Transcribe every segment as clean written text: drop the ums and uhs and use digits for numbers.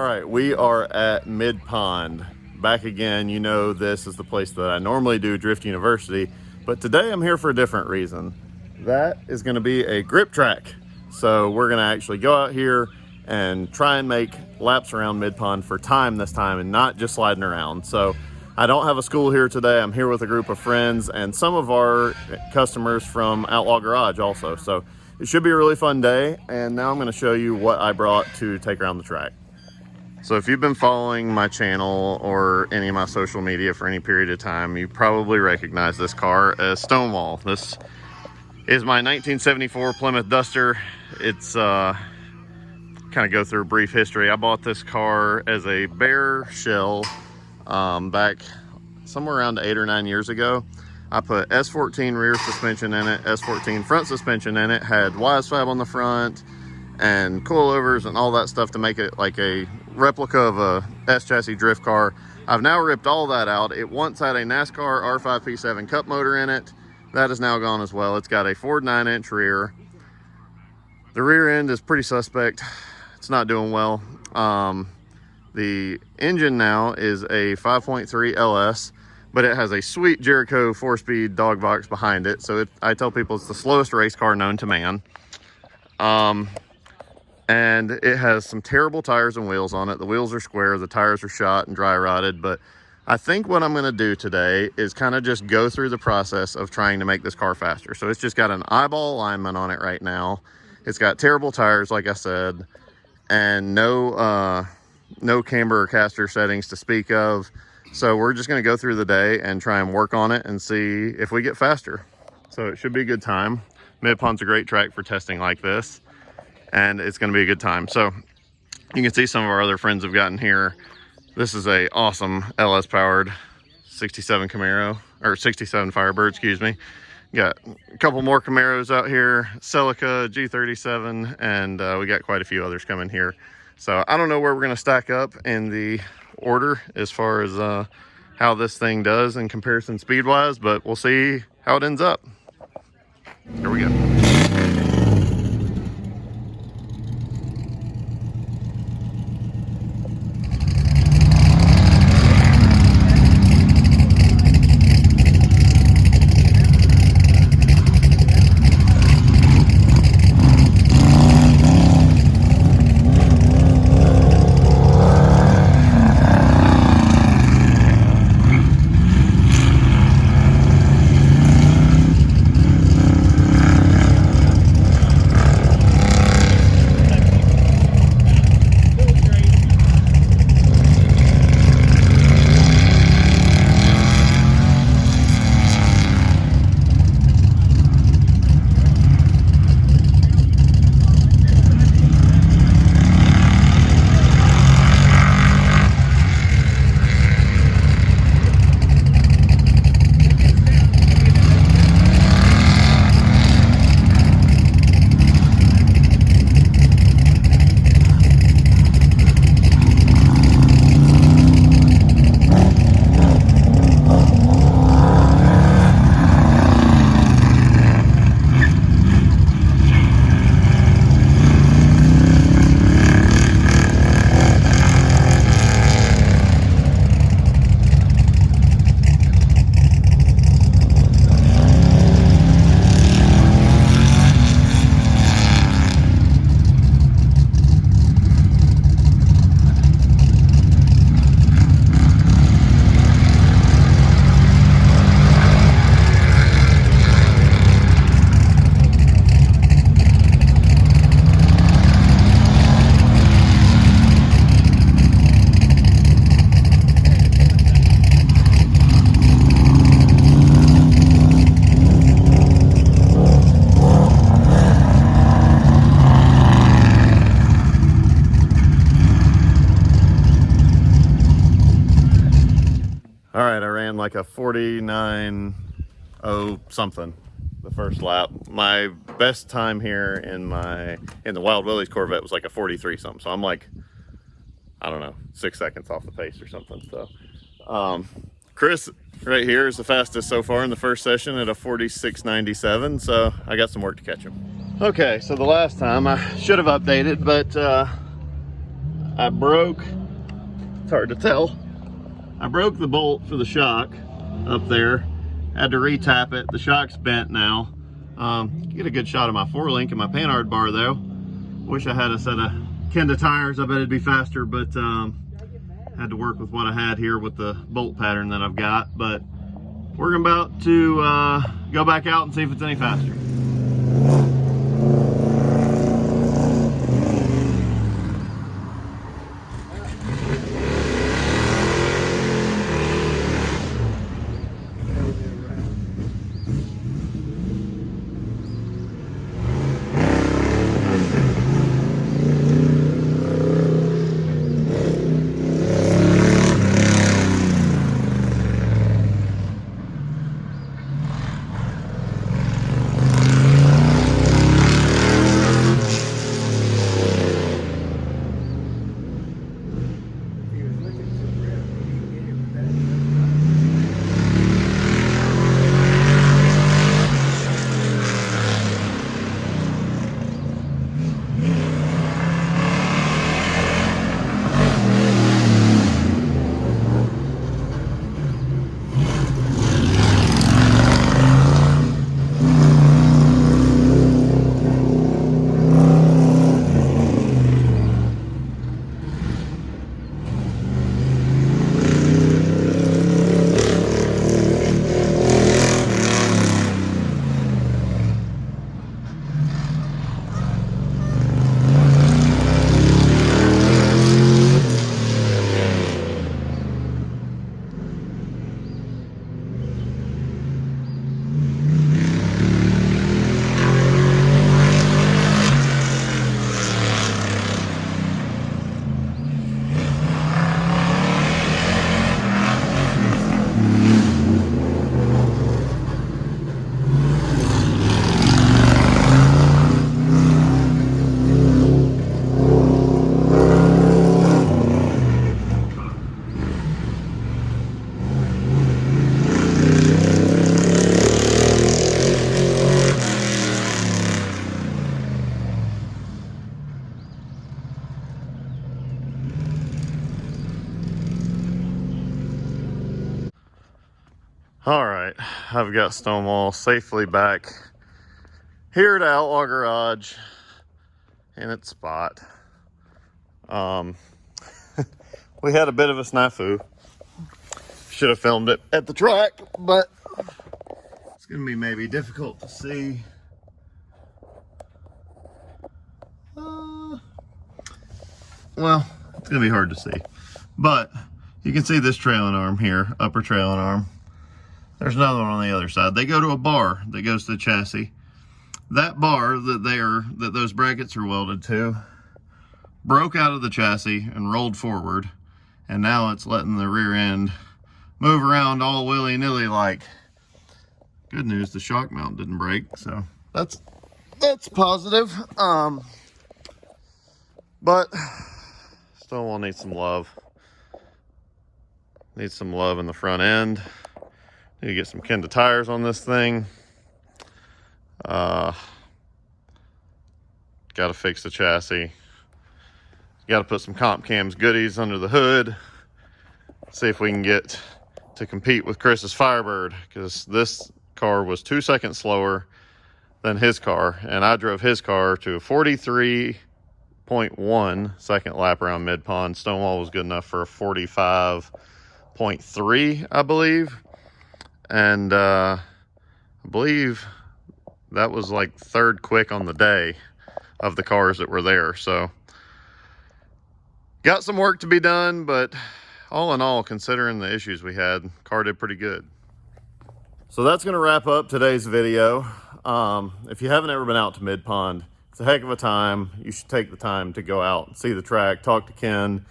right, we are at Midpond. Back again. You know, this is the place that I normally do Drift University, but today I'm here for a different reason. That is going to be a grip track. So we're going to actually go out here and try and make laps around Midpond for time this time and not just sliding around. So I don't have a school here today. I'm here with a group of friends and some of our customers from Outlaw Garage also. So it should be a really fun day. And now I'm going to show you what I brought to take around the track. So if you've been following my channel or any of my social media for any period of time, you probably recognize this car as Stonewall. This is my 1974 Plymouth Duster. It's kind of go through a brief history. I bought this car as a bare shell back somewhere around 8 or 9 years ago. I put S14 rear suspension in it, S14 front suspension in it, had YSFAB on the front and coilovers and all that stuff to make it like a replica of a S-chassis drift car. I've now ripped all that out. It once had a NASCAR R5P7 cup motor in it. That is now gone as well. It's got a Ford 9-inch rear. The rear end is pretty suspect. It's not doing well. The engine now is a 5.3 LS, but it has a sweet Jericho 4-speed dog box behind it. So I tell people it's the slowest race car known to man. And it has some terrible tires and wheels on it. The wheels are square, the tires are shot and dry rotted, but I think what I'm going to do today is kind of just go through the process of trying to make this car faster. So it's just got an eyeball alignment on it right now. It's got terrible tires, like I said, and no camber or caster settings to speak of. So we're just going to go through the day and try and work on it and see if we get faster. So it should be a good time. Midpond's a great track for testing like this, and it's going to be a good time. So you can see some of our other friends have gotten here. This is a awesome LS powered 67 Camaro, or 67 Firebird, excuse me. Got a couple more Camaros out here, Celica, G37, and we got quite a few others coming here. So I don't know where we're going to stack up in the order as far as how this thing does in comparison speed wise, but we'll see how it ends up. Here we go. All right, I ran like a 49.0 something the first lap. My best time here in the Wild Willies Corvette was like a 43 something. So I'm like, I don't know, 6 seconds off the pace or something. So Chris right here is the fastest so far in the first session at a 46.97. So I got some work to catch him. Okay, so the last time I should have updated, but I broke, it's hard to tell, I broke the bolt for the shock up there. Had to re-tap it. The shock's bent now. Get a good shot of my forelink and my panhard bar though. Wish I had a set of Kenda tires. I bet it'd be faster, but had to work with what I had here with the bolt pattern that I've got. But we're about to go back out and see if it's any faster. All right, I've got Stonewall safely back here at Outlaw Garage in its spot. We had a bit of a snafu. Should have filmed it at the track, but it's gonna be maybe difficult to see. Well, it's gonna be hard to see, but you can see this trailing arm here, upper trailing arm. There's another one on the other side. They go to a bar that goes to the chassis. That bar that those brackets are welded to broke out of the chassis and rolled forward, and now it's letting the rear end move around all willy-nilly like. Good news, the shock mount didn't break, so that's positive. But Stonewall needs some love. Needs some love in the front end. Need to get some Kenda tires on this thing. Got to fix the chassis. Got to put some comp cams goodies under the hood. See if we can get to compete with Chris's Firebird, because this car was 2 seconds slower than his car, and I drove his car to a 43.1 second lap around Midpond. Stonewall was good enough for a 45.3, I believe. And I believe that was like third quick on the day of the cars that were there. So got some work to be done, but all in all, considering the issues we had, car did pretty good. So that's going to wrap up today's video. If you haven't ever been out to Midpond, it's a heck of a time. You should take the time to go out and see the track, talk to Ken,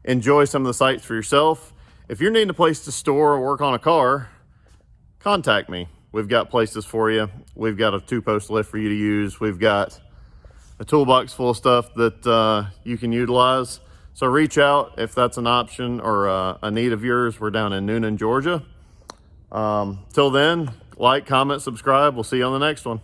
enjoy some of the sights for yourself. If you're needing a place to store or work on a car, contact me. We've got places for you. We've got a 2-post lift for you to use. We've got a toolbox full of stuff that you can utilize. So reach out if that's an option or a need of yours. We're down in Noonan, Georgia. Till then, like, comment, subscribe. We'll see you on the next one.